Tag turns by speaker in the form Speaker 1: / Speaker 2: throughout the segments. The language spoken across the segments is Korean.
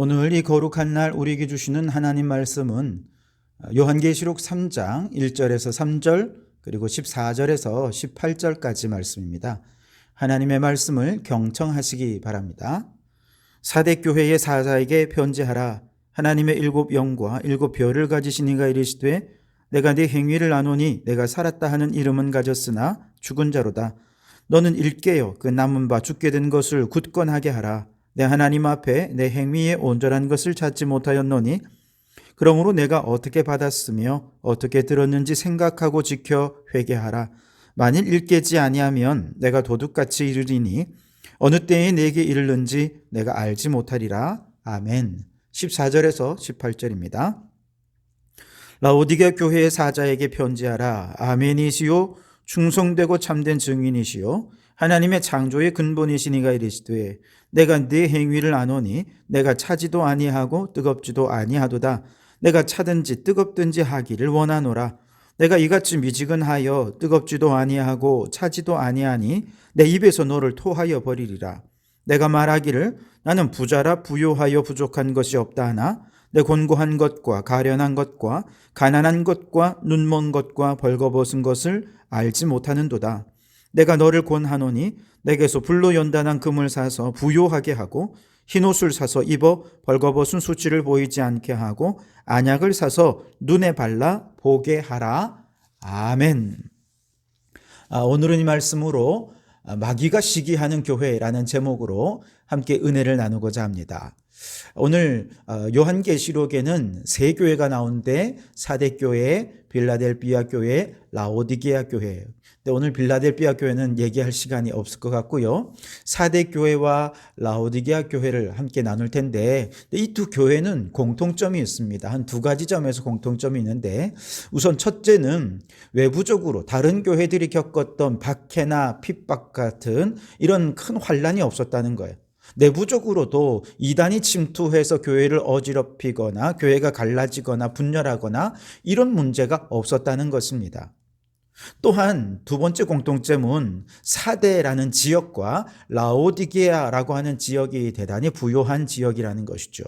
Speaker 1: 오늘 이 거룩한 날 우리에게 주시는 하나님 말씀은 요한계시록 3장 1절에서 3절 그리고 14절에서 18절까지 말씀입니다. 하나님의 말씀을 경청하시기 바랍니다. 사대교회의 사자에게 편지하라. 하나님의 일곱 영과 일곱 별을 가지신 이가 이르시되 내가 네 행위를 아노니 내가 살았다 하는 이름은 가졌으나 죽은 자로다. 너는 일깨어 그 남은 바 죽게 된 것을 굳건하게 하라. 내 하나님 앞에 내 행위에 온전한 것을 찾지 못하였노니 그러므로 내가 어떻게 받았으며 어떻게 들었는지 생각하고 지켜 회개하라. 만일 일깨지 아니하면 내가 도둑같이 이르리니 어느 때에 내게 이르는지 내가 알지 못하리라. 아멘. 14절에서 18절입니다. 라오디게 교회의 사자에게 편지하라. 아멘이시요 충성되고 참된 증인이시요 하나님의 창조의 근본이시니가 이르시되 내가 네 행위를 아노니 내가 차지도 아니하고 뜨겁지도 아니하도다. 내가 차든지 뜨겁든지 하기를 원하노라. 내가 이같이 미지근하여 뜨겁지도 아니하고 차지도 아니하니 내 입에서 너를 토하여 버리리라. 내가 말하기를 나는 부자라 부요하여 부족한 것이 없다 하나 내 곤고한 것과 가련한 것과 가난한 것과 눈먼 것과 벌거벗은 것을 알지 못하는도다. 내가 너를 권하노니 내게서 불로 연단한 금을 사서 부요하게 하고 흰옷을 사서 입어 벌거벗은 수치를 보이지 않게 하고 안약을 사서 눈에 발라 보게 하라. 아멘. 오늘은 이 말씀으로 마귀가 시기하는 교회라는 제목으로 함께 은혜를 나누고자 합니다. 오늘 요한계시록에는 세 교회가 나오는데 사대교회, 빌라델비아 교회, 라오디게아 교회. 근데 오늘 빌라델비아 교회는 얘기할 시간이 없을 것 같고요. 사대교회와 라오디게아 교회를 함께 나눌 텐데 이 두 교회는 공통점이 있습니다. 한 두 가지 점에서 공통점이 있는데 우선 첫째는 외부적으로 다른 교회들이 겪었던 박해나 핍박 같은 이런 큰 환란이 없었다는 거예요. 내부적으로도 이단이 침투해서 교회를 어지럽히거나 교회가 갈라지거나 분열하거나 이런 문제가 없었다는 것입니다. 또한 두 번째 공통점은 사대라는 지역과 라오디게아라고 하는 지역이 대단히 부유한 지역이라는 것이죠.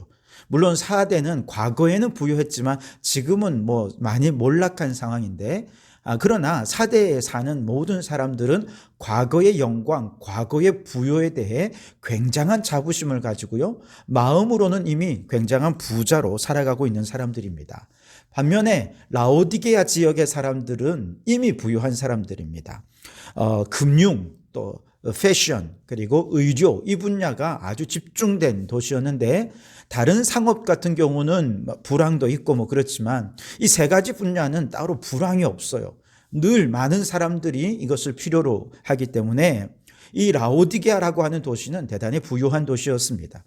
Speaker 1: 물론 사대는 과거에는 부유했지만 지금은 많이 몰락한 상황인데 그러나 사대에 사는 모든 사람들은 과거의 영광, 과거의 부요에 대해 굉장한 자부심을 가지고요. 마음으로는 이미 굉장한 부자로 살아가고 있는 사람들입니다. 반면에 라오디게아 지역의 사람들은 이미 부유한 사람들입니다. 금융, 또 패션, 그리고 의료 이 분야가 아주 집중된 도시였는데 다른 상업 같은 경우는 불황도 있고 그렇지만 이 세 가지 분야는 따로 불황이 없어요. 늘 많은 사람들이 이것을 필요로 하기 때문에 이 라오디게아라고 하는 도시는 대단히 부유한 도시였습니다.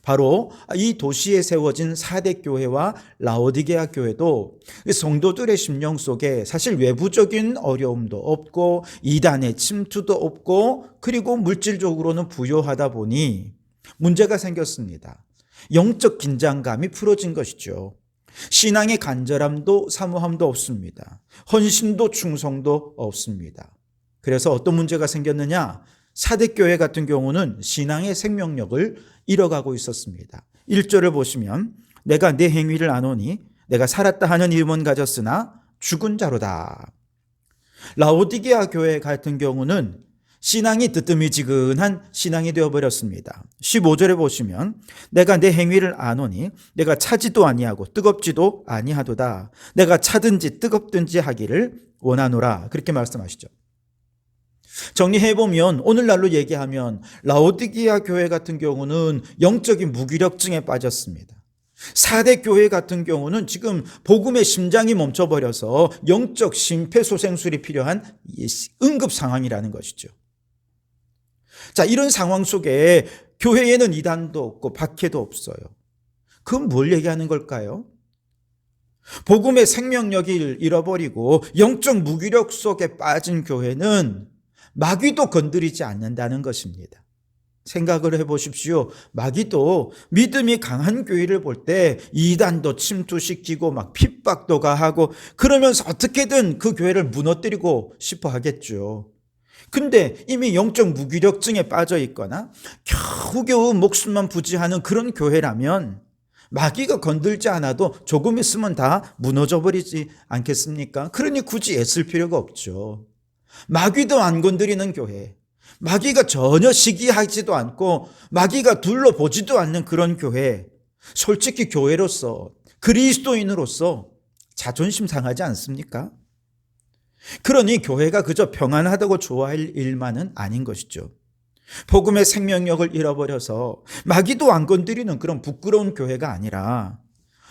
Speaker 1: 바로 이 도시에 세워진 사대교회와 라오디게아 교회도 성도들의 심령 속에 사실 외부적인 어려움도 없고 이단의 침투도 없고 그리고 물질적으로는 부유하다 보니 문제가 생겼습니다. 영적 긴장감이 풀어진 것이죠. 신앙의 간절함도 사모함도 없습니다. 헌신도 충성도 없습니다. 그래서 어떤 문제가 생겼느냐? 사대교회 같은 경우는 신앙의 생명력을 잃어가고 있었습니다. 1절을 보시면 내가 내 행위를 아노니 내가 살았다 하는 이름은 가졌으나 죽은 자로다. 라오디게아 교회 같은 경우는 신앙이 뜨뜨미지근한 신앙이 되어버렸습니다. 15절에 보시면 내가 내 행위를 아노니 내가 차지도 아니하고 뜨겁지도 아니하도다. 내가 차든지 뜨겁든지 하기를 원하노라. 그렇게 말씀하시죠. 정리해보면 오늘날로 얘기하면 라오디게아 교회 같은 경우는 영적인 무기력증에 빠졌습니다. 사대 교회 같은 경우는 지금 복음의 심장이 멈춰버려서 영적 심폐소생술이 필요한 응급 상황이라는 것이죠. 자, 이런 상황 속에 교회에는 이단도 없고 박해도 없어요. 그건 뭘 얘기하는 걸까요? 복음의 생명력을 잃어버리고 영적 무기력 속에 빠진 교회는 마귀도 건드리지 않는다는 것입니다. 생각을 해보십시오. 마귀도 믿음이 강한 교회를 볼 때 이단도 침투시키고 막 핍박도 가하고 그러면서 어떻게든 그 교회를 무너뜨리고 싶어 하겠죠. 근데 이미 영적 무기력증에 빠져 있거나 겨우겨우 목숨만 부지하는 그런 교회라면 마귀가 건들지 않아도 조금 있으면 다 무너져 버리지 않겠습니까? 그러니 굳이 애쓸 필요가 없죠. 마귀도 안 건드리는 교회, 마귀가 전혀 시기하지도 않고 마귀가 둘러보지도 않는 그런 교회, 솔직히 교회로서, 그리스도인으로서 자존심 상하지 않습니까? 그러니 교회가 그저 평안하다고 좋아할 일만은 아닌 것이죠. 복음의 생명력을 잃어버려서 마귀도 안 건드리는 그런 부끄러운 교회가 아니라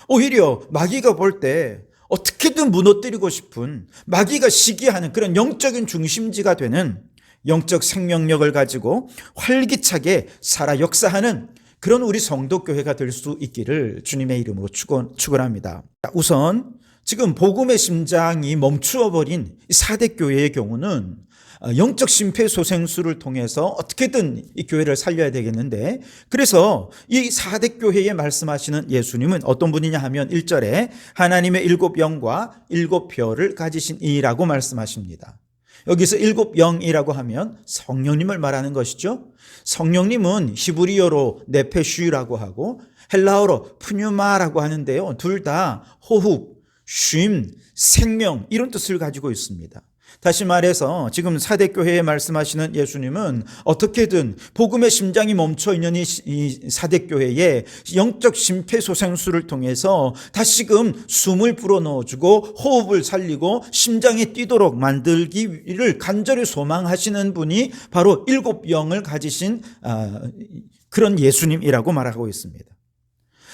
Speaker 1: 오히려 마귀가 볼 때 어떻게든 무너뜨리고 싶은, 마귀가 시기하는 그런 영적인 중심지가 되는 영적 생명력을 가지고 활기차게 살아 역사하는 그런 우리 성도교회가 될 수 있기를 주님의 이름으로 축원합니다. 우선 지금 복음의 심장이 멈추어버린 사대교회의 경우는 영적 심폐소생술을 통해서 어떻게든 이 교회를 살려야 되겠는데, 그래서 이 사대교회에 말씀하시는 예수님은 어떤 분이냐 하면 1절에 하나님의 7영과 7별을 가지신 이라고 말씀하십니다. 여기서 7영이라고 하면 성령님을 말하는 것이죠. 성령님은 히브리어로 네페슈라고 하고 헬라어로 푸뉴마라고 하는데요, 둘 다 호흡, 쉼, 생명 이런 뜻을 가지고 있습니다. 다시 말해서 지금 사대교회에 말씀하시는 예수님은 어떻게든 복음의 심장이 멈춰있는 이 사대교회에 영적 심폐소생술을 통해서 다시금 숨을 불어넣어주고 호흡을 살리고 심장이 뛰도록 만들기를 간절히 소망하시는 분이 바로 7영을 가지신 그런 예수님이라고 말하고 있습니다.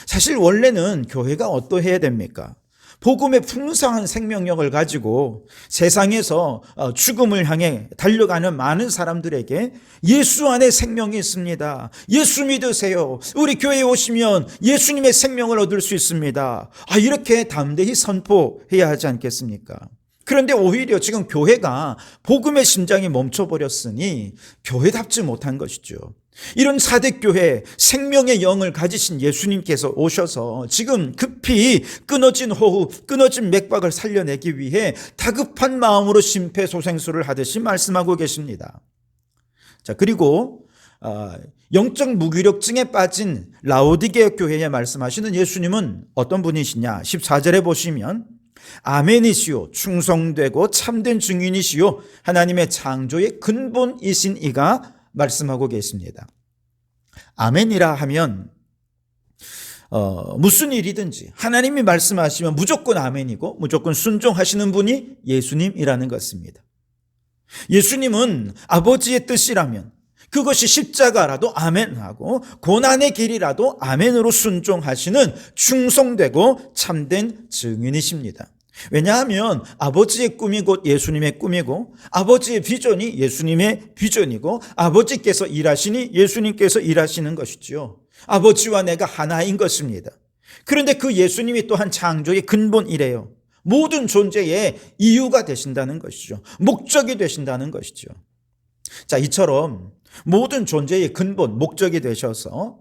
Speaker 1: 사실 원래는 교회가 어떠해야 됩니까? 복음의 풍성한 생명력을 가지고 세상에서 죽음을 향해 달려가는 많은 사람들에게 예수 안에 생명이 있습니다, 예수 믿으세요, 우리 교회에 오시면 예수님의 생명을 얻을 수 있습니다, 이렇게 담대히 선포해야 하지 않겠습니까? 그런데 오히려 지금 교회가 복음의 심장이 멈춰버렸으니 교회답지 못한 것이죠. 이런 사대교회 생명의 영을 가지신 예수님께서 오셔서 지금 급히 끊어진 호흡, 끊어진 맥박을 살려내기 위해 다급한 마음으로 심폐소생술을 하듯이 말씀하고 계십니다. 자, 그리고 영적 무기력증에 빠진 라오디게아 교회에 말씀하시는 예수님은 어떤 분이시냐? 14절에 보시면 아멘이시요 충성되고 참된 증인이시요 하나님의 창조의 근본이신 이가 말씀하고 계십니다. 아멘이라 하면 무슨 일이든지 하나님이 말씀하시면 무조건 아멘이고 무조건 순종하시는 분이 예수님이라는 것입니다. 예수님은 아버지의 뜻이라면 그것이 십자가라도 아멘하고 고난의 길이라도 아멘으로 순종하시는 충성되고 참된 증인이십니다. 왜냐하면 아버지의 꿈이 곧 예수님의 꿈이고 아버지의 비전이 예수님의 비전이고 아버지께서 일하시니 예수님께서 일하시는 것이지요. 아버지와 내가 하나인 것입니다. 그런데 그 예수님이 또한 창조의 근본이래요. 모든 존재의 이유가 되신다는 것이죠. 목적이 되신다는 것이죠. 자, 이처럼 모든 존재의 근본, 목적이 되셔서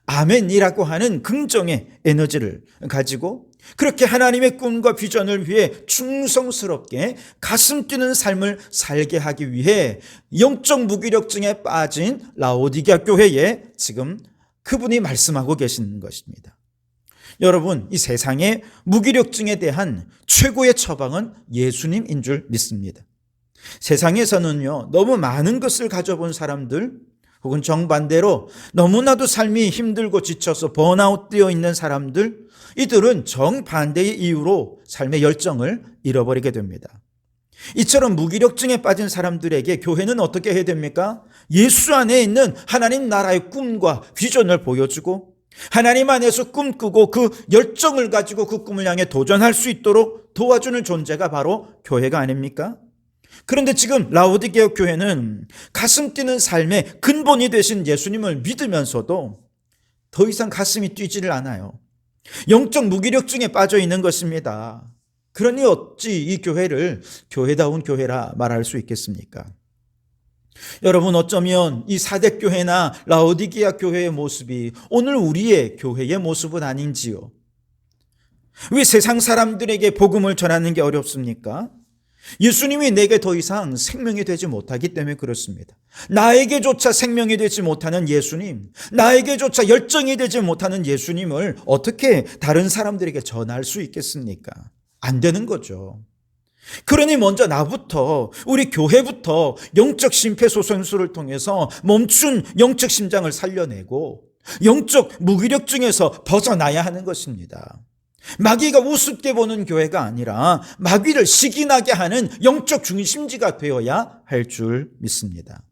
Speaker 1: 아멘이라고 하는 긍정의 에너지를 가지고 그렇게 하나님의 꿈과 비전을 위해 충성스럽게 가슴 뛰는 삶을 살게 하기 위해 영적 무기력증에 빠진 라오디게아 교회에 지금 그분이 말씀하고 계시는 것입니다. 여러분, 이 세상의 무기력증에 대한 최고의 처방은 예수님인 줄 믿습니다. 세상에서는요, 너무 많은 것을 가져본 사람들 혹은 정반대로 너무나도 삶이 힘들고 지쳐서 번아웃 되어 있는 사람들, 이들은 정반대의 이유로 삶의 열정을 잃어버리게 됩니다. 이처럼 무기력증에 빠진 사람들에게 교회는 어떻게 해야 됩니까? 예수 안에 있는 하나님 나라의 꿈과 비전을 보여주고 하나님 안에서 꿈꾸고 그 열정을 가지고 그 꿈을 향해 도전할 수 있도록 도와주는 존재가 바로 교회가 아닙니까? 그런데 지금 라오디게아 교회는 가슴 뛰는 삶의 근본이 되신 예수님을 믿으면서도 더 이상 가슴이 뛰지를 않아요. 영적 무기력증에 빠져 있는 것입니다. 그러니 어찌 이 교회를 교회다운 교회라 말할 수 있겠습니까? 여러분, 어쩌면 이 사대교회나 라오디게아 교회의 모습이 오늘 우리의 교회의 모습은 아닌지요? 왜 세상 사람들에게 복음을 전하는 게 어렵습니까? 예수님이 내게 더 이상 생명이 되지 못하기 때문에 그렇습니다. 나에게조차 생명이 되지 못하는 예수님, 나에게조차 열정이 되지 못하는 예수님을 어떻게 다른 사람들에게 전할 수 있겠습니까? 안 되는 거죠. 그러니 먼저 나부터, 우리 교회부터 영적 심폐소생술을 통해서 멈춘 영적 심장을 살려내고 영적 무기력증에서 벗어나야 하는 것입니다. 마귀가 우습게 보는 교회가 아니라 마귀를 시기나게 하는 영적 중심지가 되어야 할 줄 믿습니다.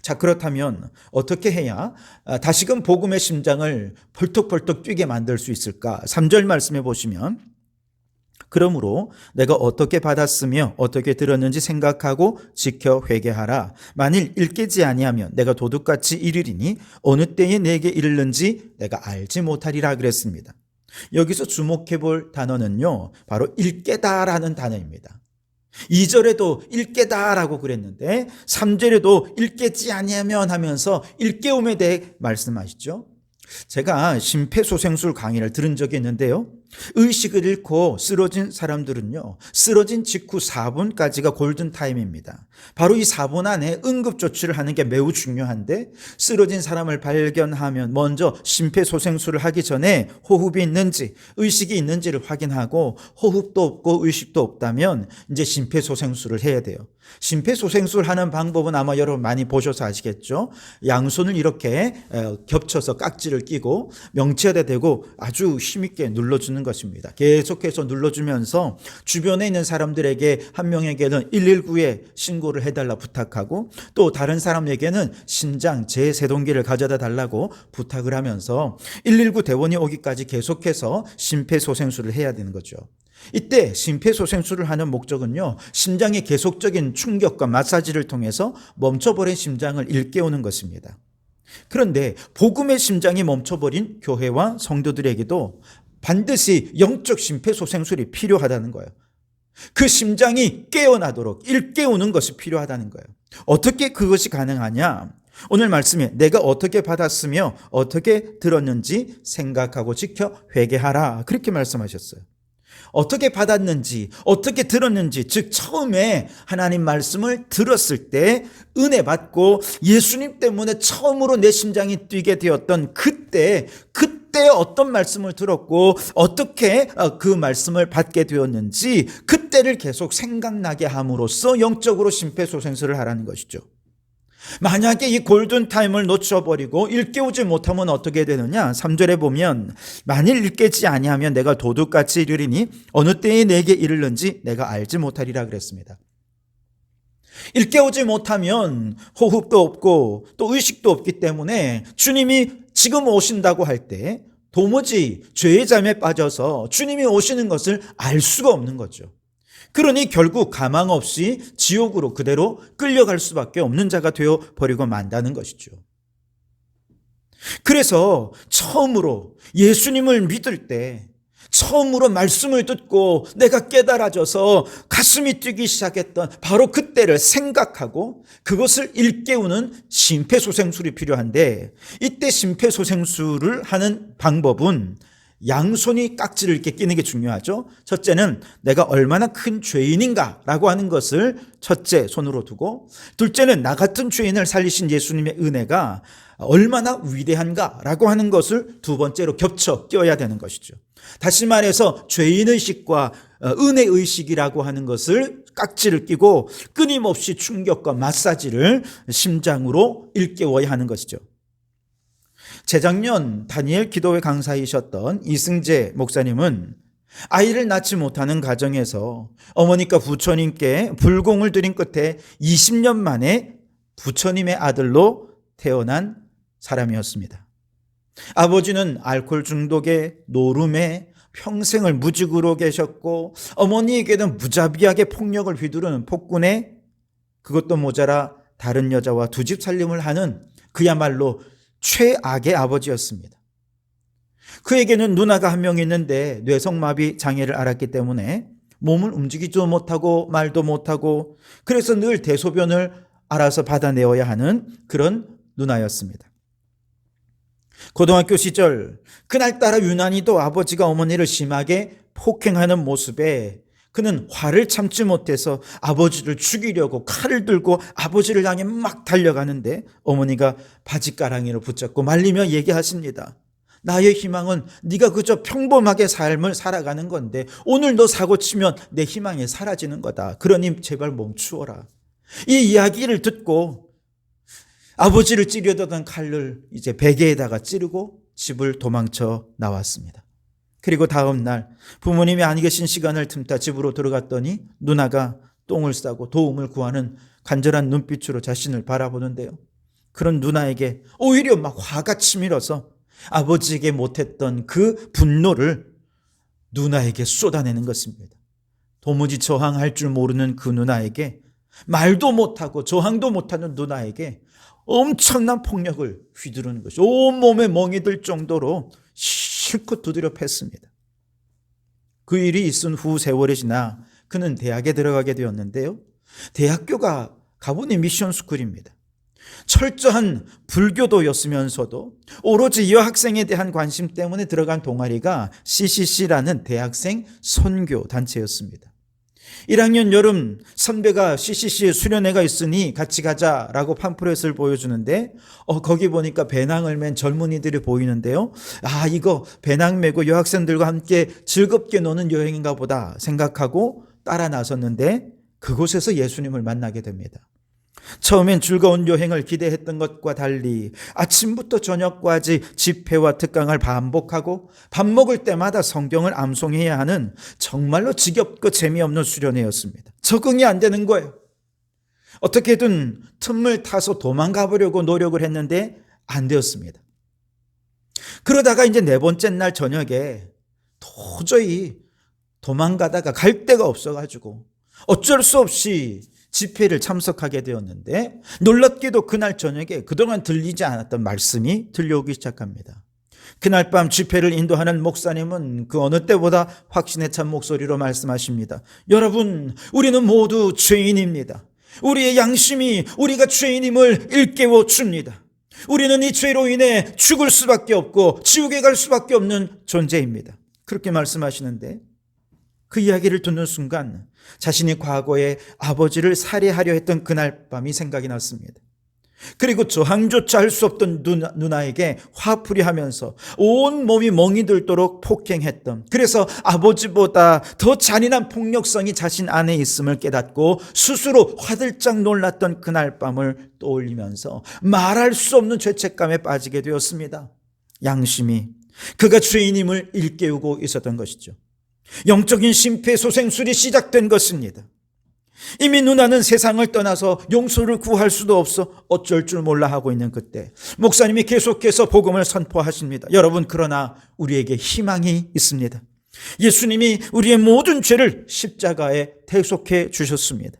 Speaker 1: 자, 그렇다면 어떻게 해야 다시금 복음의 심장을 벌떡벌떡 뛰게 만들 수 있을까? 3절 말씀해 보시면, 그러므로 내가 어떻게 받았으며 어떻게 들었는지 생각하고 지켜 회개하라. 만일 일깨지 아니하면 내가 도둑같이 이르리니 어느 때에 내게 이르는지 내가 알지 못하리라 그랬습니다. 여기서 주목해 볼 단어는요, 바로 일깨다라는 단어입니다. 2절에도 일깨다라고 그랬는데 3절에도 일깨지 아니하면 하면서 일깨움에 대해 말씀하시죠. 제가 심폐소생술 강의를 들은 적이 있는데요, 의식을 잃고 쓰러진 사람들은요, 쓰러진 직후 4분까지가 골든타임입니다. 바로 이 4분 안에 응급조치를 하는 게 매우 중요한데, 쓰러진 사람을 발견하면 먼저 심폐소생술을 하기 전에 호흡이 있는지 의식이 있는지를 확인하고, 호흡도 없고 의식도 없다면 이제 심폐소생술을 해야 돼요. 심폐소생술 하는 방법은 아마 여러분 많이 보셔서 아시겠죠? 양손을 이렇게 겹쳐서 깍지를 끼고 명치에다 대고 아주 힘있게 눌러주는 것입니다. 계속해서 눌러주면서 주변에 있는 사람들에게, 한 명에게는 119에 신고를 해달라 부탁하고, 또 다른 사람에게는 심장 제세동기를 가져다 달라고 부탁을 하면서 119 대원이 오기까지 계속해서 심폐소생술을 해야 되는 거죠. 이때 심폐소생술을 하는 목적은요, 심장의 계속적인 충격과 마사지를 통해서 멈춰버린 심장을 일깨우는 것입니다. 그런데 복음의 심장이 멈춰버린 교회와 성도들에게도 반드시 영적 심폐소생술이 필요하다는 거예요. 그 심장이 깨어나도록 일깨우는 것이 필요하다는 거예요. 어떻게 그것이 가능하냐? 오늘 말씀에 내가 어떻게 받았으며 어떻게 들었는지 생각하고 지켜 회개하라, 그렇게 말씀하셨어요. 어떻게 받았는지, 어떻게 들었는지, 즉 처음에 하나님 말씀을 들었을 때 은혜 받고 예수님 때문에 처음으로 내 심장이 뛰게 되었던 그때 어떤 말씀을 들었고 어떻게 그 말씀을 받게 되었는지 그때를 계속 생각나게 함으로써 영적으로 심폐소생술을 하라는 것이죠. 만약에 이 골든타임을 놓쳐버리고 일깨우지 못하면 어떻게 되느냐? 3절에 보면, 만일 일깨지 아니하면 내가 도둑같이 이르리니 어느 때에 내게 이르는지 내가 알지 못하리라 그랬습니다. 일깨우지 못하면 호흡도 없고 또 의식도 없기 때문에 주님이 지금 오신다고 할 때 도무지 죄의 잠에 빠져서 주님이 오시는 것을 알 수가 없는 거죠. 그러니 결국 가망 없이 지옥으로 그대로 끌려갈 수밖에 없는 자가 되어버리고 만다는 것이죠. 그래서 처음으로 예수님을 믿을 때, 처음으로 말씀을 듣고 내가 깨달아져서 가슴이 뛰기 시작했던 바로 그때를 생각하고 그것을 일깨우는 심폐소생술이 필요한데, 이때 심폐소생술을 하는 방법은 양손이 깍지를 이렇게 끼는 게 중요하죠. 첫째는 내가 얼마나 큰 죄인인가라고 하는 것을 첫째 손으로 두고, 둘째는 나 같은 죄인을 살리신 예수님의 은혜가 얼마나 위대한가라고 하는 것을 두 번째로 겹쳐 껴야 되는 것이죠. 다시 말해서 죄인의식과 은혜의식이라고 하는 것을 깍지를 끼고 끊임없이 충격과 마사지를 심장으로 일깨워야 하는 것이죠. 재작년 다니엘 기도회 강사이셨던 이승재 목사님은 아이를 낳지 못하는 가정에서 어머니과 부처님께 불공을 들인 끝에 20년 만에 부처님의 아들로 태어난 사람이었습니다. 아버지는 알코올 중독에 노름에 평생을 무직으로 계셨고, 어머니에게는 무자비하게 폭력을 휘두르는 폭군에 그것도 모자라 다른 여자와 두 집 살림을 하는 그야말로 최악의 아버지였습니다. 그에게는 누나가 한 명 있는데 뇌성마비 장애를 앓았기 때문에 몸을 움직이지도 못하고 말도 못하고, 그래서 늘 대소변을 알아서 받아내어야 하는 그런 누나였습니다. 고등학교 시절 그날따라 유난히도 아버지가 어머니를 심하게 폭행하는 모습에 그는 화를 참지 못해서 아버지를 죽이려고 칼을 들고 아버지를 향해 막 달려가는데 어머니가 바지가랑이를 붙잡고 말리며 얘기하십니다. 나의 희망은 네가 그저 평범하게 삶을 살아가는 건데 오늘 너 사고 치면 내 희망이 사라지는 거다. 그러니 제발 멈추어라. 이 이야기를 듣고 아버지를 찌르려던 칼을 이제 베개에다가 찌르고 집을 도망쳐 나왔습니다. 그리고 다음 날 부모님이 안 계신 시간을 틈타 집으로 들어갔더니 누나가 똥을 싸고 도움을 구하는 간절한 눈빛으로 자신을 바라보는데요. 그런 누나에게 오히려 막 화가 치밀어서 아버지에게 못했던 그 분노를 누나에게 쏟아내는 것입니다. 도무지 저항할 줄 모르는 그 누나에게, 말도 못하고 저항도 못하는 누나에게 엄청난 폭력을 휘두르는 것이 온몸에 멍이 들 정도로 실컷 두드려 팼습니다. 그 일이 있은 후 세월이 지나 그는 대학에 들어가게 되었는데요. 대학교가 가보니 미션 스쿨입니다. 철저한 불교도였으면서도 오로지 여학생에 대한 관심 때문에 들어간 동아리가 CCC라는 대학생 선교 단체였습니다. 1학년 여름 선배가 CCC에 수련회가 있으니 같이 가자라고 팜플렛을 보여주는데 거기 보니까 배낭을 맨 젊은이들이 보이는데요. 이거 배낭 메고 여학생들과 함께 즐겁게 노는 여행인가 보다 생각하고 따라 나섰는데 그곳에서 예수님을 만나게 됩니다. 처음엔 즐거운 여행을 기대했던 것과 달리 아침부터 저녁까지 집회와 특강을 반복하고 밥 먹을 때마다 성경을 암송해야 하는 정말로 지겹고 재미없는 수련회였습니다. 적응이 안 되는 거예요. 어떻게든 틈을 타서 도망가 보려고 노력을 했는데 안 되었습니다. 그러다가 이제 네 번째 날 저녁에 도저히 도망가다가 갈 데가 없어가지고 어쩔 수 없이 집회를 참석하게 되었는데 놀랍게도 그날 저녁에 그동안 들리지 않았던 말씀이 들려오기 시작합니다. 그날 밤 집회를 인도하는 목사님은 그 어느 때보다 확신에 찬 목소리로 말씀하십니다. 여러분, 우리는 모두 죄인입니다. 우리의 양심이 우리가 죄인임을 일깨워 줍니다. 우리는 이 죄로 인해 죽을 수밖에 없고 지옥에 갈 수밖에 없는 존재입니다. 그렇게 말씀하시는데 그 이야기를 듣는 순간 자신이 과거에 아버지를 살해하려 했던 그날 밤이 생각이 났습니다. 그리고 저항조차 할 수 없던 누나에게 화풀이 하면서 온 몸이 멍이 들도록 폭행했던, 그래서 아버지보다 더 잔인한 폭력성이 자신 안에 있음을 깨닫고 스스로 화들짝 놀랐던 그날 밤을 떠올리면서 말할 수 없는 죄책감에 빠지게 되었습니다. 양심이 그가 죄인임을 일깨우고 있었던 것이죠. 영적인 심폐소생술이 시작된 것입니다. 이미 누나는 세상을 떠나서 용서를 구할 수도 없어 어쩔 줄 몰라 하고 있는 그때 목사님이 계속해서 복음을 선포하십니다. 여러분, 그러나 우리에게 희망이 있습니다. 예수님이 우리의 모든 죄를 십자가에 대속해 주셨습니다.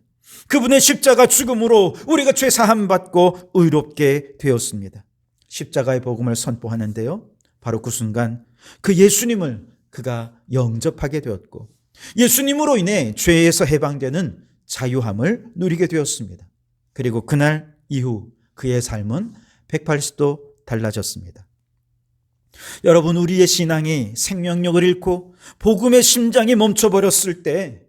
Speaker 1: 그분의 십자가 죽음으로 우리가 죄 사함 받고 의롭게 되었습니다. 십자가의 복음을 선포하는데요, 바로 그 순간 그 예수님을 그가 영접하게 되었고 예수님으로 인해 죄에서 해방되는 자유함을 누리게 되었습니다. 그리고 그날 이후 그의 삶은 180도 달라졌습니다. 여러분, 우리의 신앙이 생명력을 잃고 복음의 심장이 멈춰버렸을 때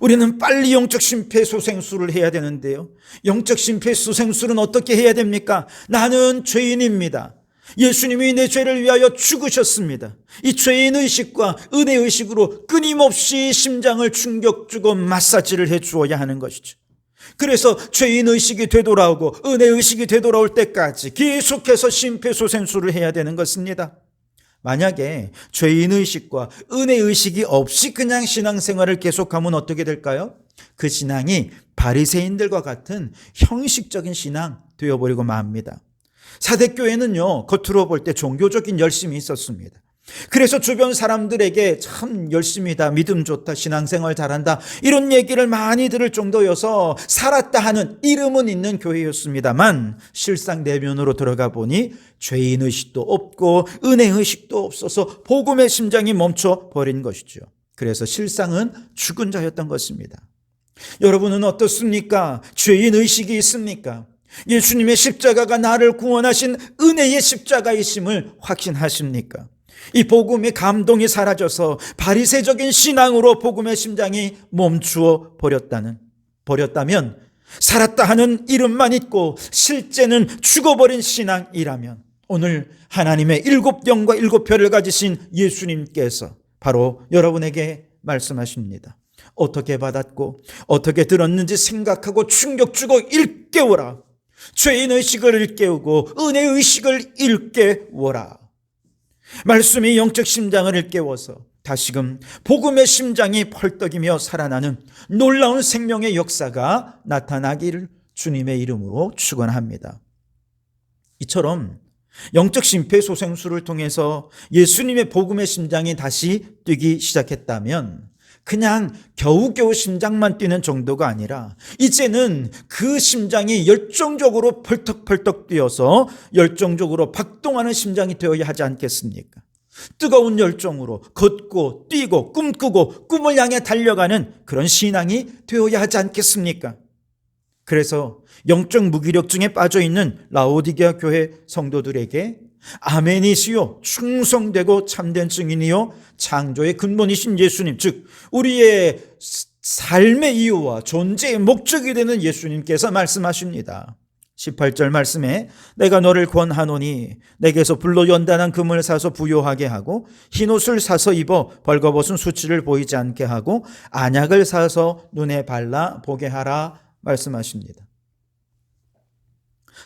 Speaker 1: 우리는 빨리 영적 심폐소생술을 해야 되는데요. 영적 심폐소생술은 어떻게 해야 됩니까? 나는 죄인입니다. 예수님이 내 죄를 위하여 죽으셨습니다. 이 죄인의식과 은혜의식으로 끊임없이 심장을 충격 주고 마사지를 해 주어야 하는 것이죠. 그래서 죄인의식이 되돌아오고 은혜의식이 되돌아올 때까지 계속해서 심폐소생술을 해야 되는 것입니다. 만약에 죄인의식과 은혜의식이 없이 그냥 신앙생활을 계속하면 어떻게 될까요? 그 신앙이 바리새인들과 같은 형식적인 신앙 되어버리고 맙니다. 사대교회는요, 겉으로 볼 때 종교적인 열심이 있었습니다. 그래서 주변 사람들에게 참 열심이다, 믿음 좋다, 신앙생활 잘한다, 이런 얘기를 많이 들을 정도여서 살았다 하는 이름은 있는 교회였습니다만 실상 내면으로 들어가 보니 죄인의식도 없고 은혜의식도 없어서 복음의 심장이 멈춰버린 것이죠. 그래서 실상은 죽은 자였던 것입니다. 여러분은 어떻습니까? 죄인의식이 있습니까? 예수님의 십자가가 나를 구원하신 은혜의 십자가이심을 확신하십니까? 이 복음의 감동이 사라져서 바리새적인 신앙으로 복음의 심장이 멈추어 버렸다면, 살았다 하는 이름만 있고 실제는 죽어버린 신앙이라면, 오늘 하나님의 7영과 7표를 가지신 예수님께서 바로 여러분에게 말씀하십니다. 어떻게 받았고 어떻게 들었는지 생각하고 충격 주고 일깨워라. 죄인의식을 일깨우고 은혜의식을 일깨워라. 말씀이 영적 심장을 일깨워서 다시금 복음의 심장이 펄떡이며 살아나는 놀라운 생명의 역사가 나타나기를 주님의 이름으로 축원합니다. 이처럼 영적 심폐소생술을 통해서 예수님의 복음의 심장이 다시 뛰기 시작했다면, 그냥 겨우겨우 심장만 뛰는 정도가 아니라 이제는 그 심장이 열정적으로 펄떡펄떡 뛰어서 열정적으로 박동하는 심장이 되어야 하지 않겠습니까? 뜨거운 열정으로 걷고 뛰고 꿈꾸고 꿈을 향해 달려가는 그런 신앙이 되어야 하지 않겠습니까? 그래서 영적 무기력증에 빠져있는 라오디게아 교회 성도들에게 아멘이시요 충성되고 참된 증인이요 창조의 근본이신 예수님, 즉 우리의 삶의 이유와 존재의 목적이 되는 예수님께서 말씀하십니다. 18절 말씀에 내가 너를 권하노니 내게서 불로 연단한 금을 사서 부요하게 하고 흰옷을 사서 입어 벌거벗은 수치를 보이지 않게 하고 안약을 사서 눈에 발라 보게 하라 말씀하십니다.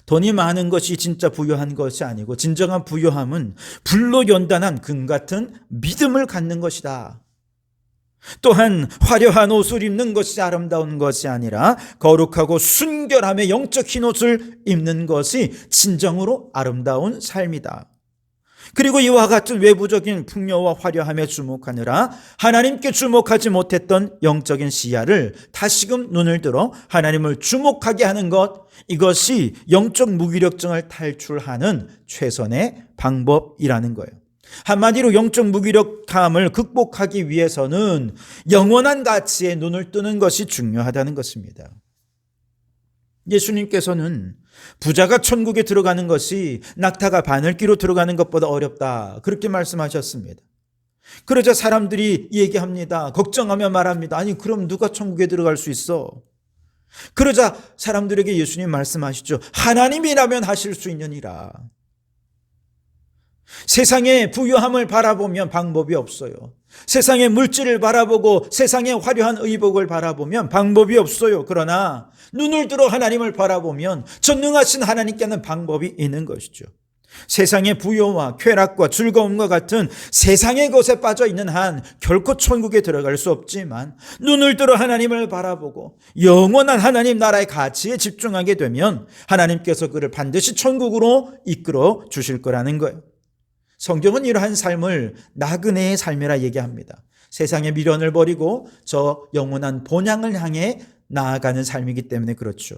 Speaker 1: 돈이 많은 것이 진짜 부유한 것이 아니고, 진정한 부유함은 불로 연단한 금 같은 믿음을 갖는 것이다. 또한 화려한 옷을 입는 것이 아름다운 것이 아니라 거룩하고 순결함의 영적 흰옷을 입는 것이 진정으로 아름다운 삶이다. 그리고 이와 같은 외부적인 풍요와 화려함에 주목하느라 하나님께 주목하지 못했던 영적인 시야를 다시금 눈을 들어 하나님을 주목하게 하는 것, 이것이 영적 무기력증을 탈출하는 최선의 방법이라는 거예요. 한마디로 영적 무기력함을 극복하기 위해서는 영원한 가치에 눈을 뜨는 것이 중요하다는 것입니다. 예수님께서는 부자가 천국에 들어가는 것이 낙타가 바늘기로 들어가는 것보다 어렵다, 그렇게 말씀하셨습니다. 그러자 사람들이 얘기합니다. 걱정하며 말합니다. 아니, 그럼 누가 천국에 들어갈 수 있어? 그러자 사람들에게 예수님 말씀하시죠. 하나님이라면 하실 수 있느니라. 세상의 부유함을 바라보면 방법이 없어요. 세상의 물질을 바라보고 세상의 화려한 의복을 바라보면 방법이 없어요. 그러나 눈을 들어 하나님을 바라보면 전능하신 하나님께는 방법이 있는 것이죠. 세상의 부요와 쾌락과 즐거움과 같은 세상의 것에 빠져 있는 한 결코 천국에 들어갈 수 없지만, 눈을 들어 하나님을 바라보고 영원한 하나님 나라의 가치에 집중하게 되면 하나님께서 그를 반드시 천국으로 이끌어 주실 거라는 거예요. 성경은 이러한 삶을 나그네의 삶이라 얘기합니다. 세상의 미련을 버리고 저 영원한 본향을 향해 나아가는 삶이기 때문에 그렇죠.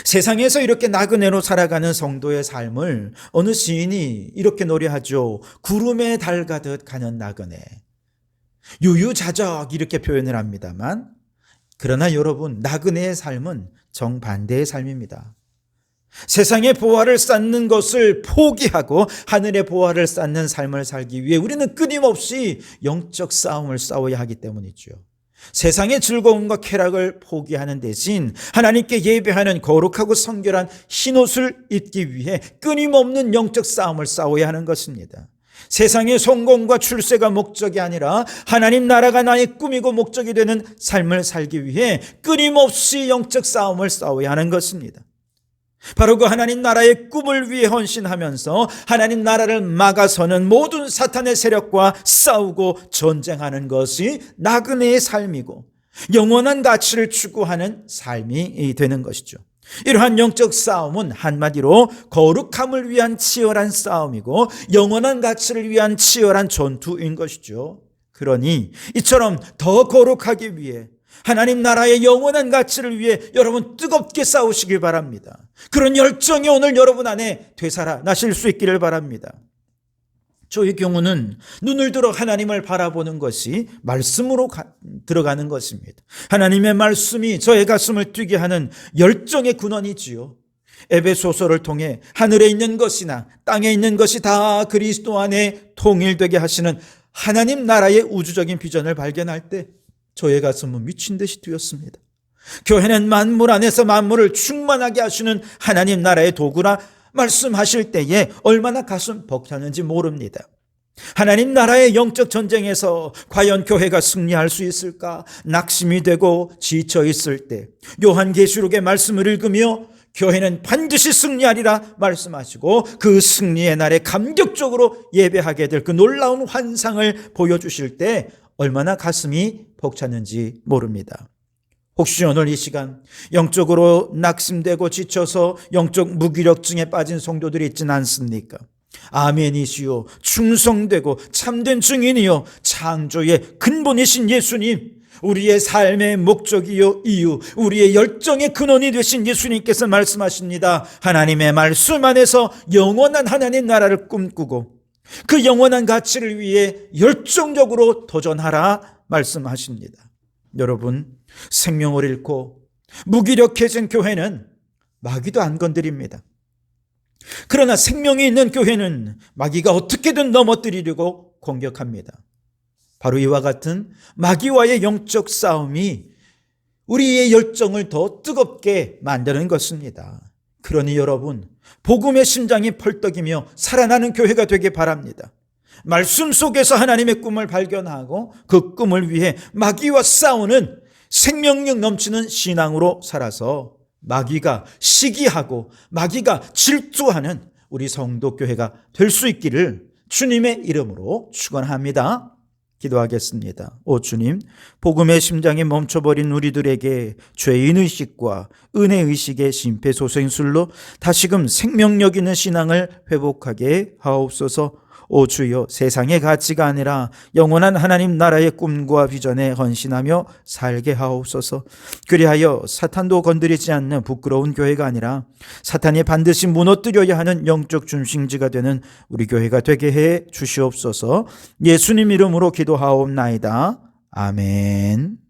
Speaker 1: 세상에서 이렇게 나그네로 살아가는 성도의 삶을 어느 시인이 이렇게 노래하죠. 구름에 달 가듯 가는 나그네. 유유자적 이렇게 표현을 합니다만, 그러나 여러분, 나그네의 삶은 정반대의 삶입니다. 세상의 보화를 쌓는 것을 포기하고 하늘의 보화를 쌓는 삶을 살기 위해 우리는 끊임없이 영적 싸움을 싸워야 하기 때문이죠. 세상의 즐거움과 쾌락을 포기하는 대신 하나님께 예배하는 거룩하고 성결한 흰옷을 입기 위해 끊임없는 영적 싸움을 싸워야 하는 것입니다. 세상의 성공과 출세가 목적이 아니라 하나님 나라가 나의 꿈이고 목적이 되는 삶을 살기 위해 끊임없이 영적 싸움을 싸워야 하는 것입니다. 바로 그 하나님 나라의 꿈을 위해 헌신하면서 하나님 나라를 막아서는 모든 사탄의 세력과 싸우고 전쟁하는 것이 나그네의 삶이고 영원한 가치를 추구하는 삶이 되는 것이죠. 이러한 영적 싸움은 한마디로 거룩함을 위한 치열한 싸움이고 영원한 가치를 위한 치열한 전투인 것이죠. 그러니 이처럼 더 거룩하기 위해 하나님 나라의 영원한 가치를 위해 여러분 뜨겁게 싸우시길 바랍니다. 그런 열정이 오늘 여러분 안에 되살아나실 수 있기를 바랍니다. 저의 경우는 눈을 들어 하나님을 바라보는 것이 말씀으로 들어가는 것입니다. 하나님의 말씀이 저의 가슴을 뛰게 하는 열정의 근원이지요. 에베소서를 통해 하늘에 있는 것이나 땅에 있는 것이 다 그리스도 안에 통일되게 하시는 하나님 나라의 우주적인 비전을 발견할 때 저의 가슴은 미친 듯이 뛰었습니다. 교회는 만물 안에서 만물을 충만하게 하시는 하나님 나라의 도구라 말씀하실 때에 얼마나 가슴 벅차는지 모릅니다. 하나님 나라의 영적 전쟁에서 과연 교회가 승리할 수 있을까 낙심이 되고 지쳐 있을 때 요한계시록의 말씀을 읽으며 교회는 반드시 승리하리라 말씀하시고 그 승리의 날에 감격적으로 예배하게 될 그 놀라운 환상을 보여주실 때 얼마나 가슴이 벅찼는지 모릅니다. 혹시 오늘 이 시간 영적으로 낙심되고 지쳐서 영적 무기력증에 빠진 성도들이 있지는 않습니까? 아멘이시요, 충성되고 참된 증인이요, 창조의 근본이신 예수님, 우리의 삶의 목적이요 이유, 우리의 열정의 근원이 되신 예수님께서 말씀하십니다. 하나님의 말씀 안에서 영원한 하나님 나라를 꿈꾸고 그 영원한 가치를 위해 열정적으로 도전하라 말씀하십니다. 여러분, 생명을 잃고 무기력해진 교회는 마귀도 안 건드립니다. 그러나 생명이 있는 교회는 마귀가 어떻게든 넘어뜨리려고 공격합니다. 바로 이와 같은 마귀와의 영적 싸움이 우리의 열정을 더 뜨겁게 만드는 것입니다. 그러니 여러분, 복음의 심장이 펄떡이며 살아나는 교회가 되길 바랍니다. 말씀 속에서 하나님의 꿈을 발견하고 그 꿈을 위해 마귀와 싸우는 생명력 넘치는 신앙으로 살아서 마귀가 시기하고 마귀가 질투하는 우리 성도교회가 될 수 있기를 주님의 이름으로 축원합니다. 기도하겠습니다. 오 주님, 복음의 심장이 멈춰버린 우리들에게 죄인의식과 은혜의식의 심폐소생술로 다시금 생명력 있는 신앙을 회복하게 하옵소서. 오 주여, 세상의 가치가 아니라 영원한 하나님 나라의 꿈과 비전에 헌신하며 살게 하옵소서. 그리하여 사탄도 건드리지 않는 부끄러운 교회가 아니라 사탄이 반드시 무너뜨려야 하는 영적 중심지가 되는 우리 교회가 되게 해 주시옵소서. 예수님 이름으로 기도하옵나이다. 아멘.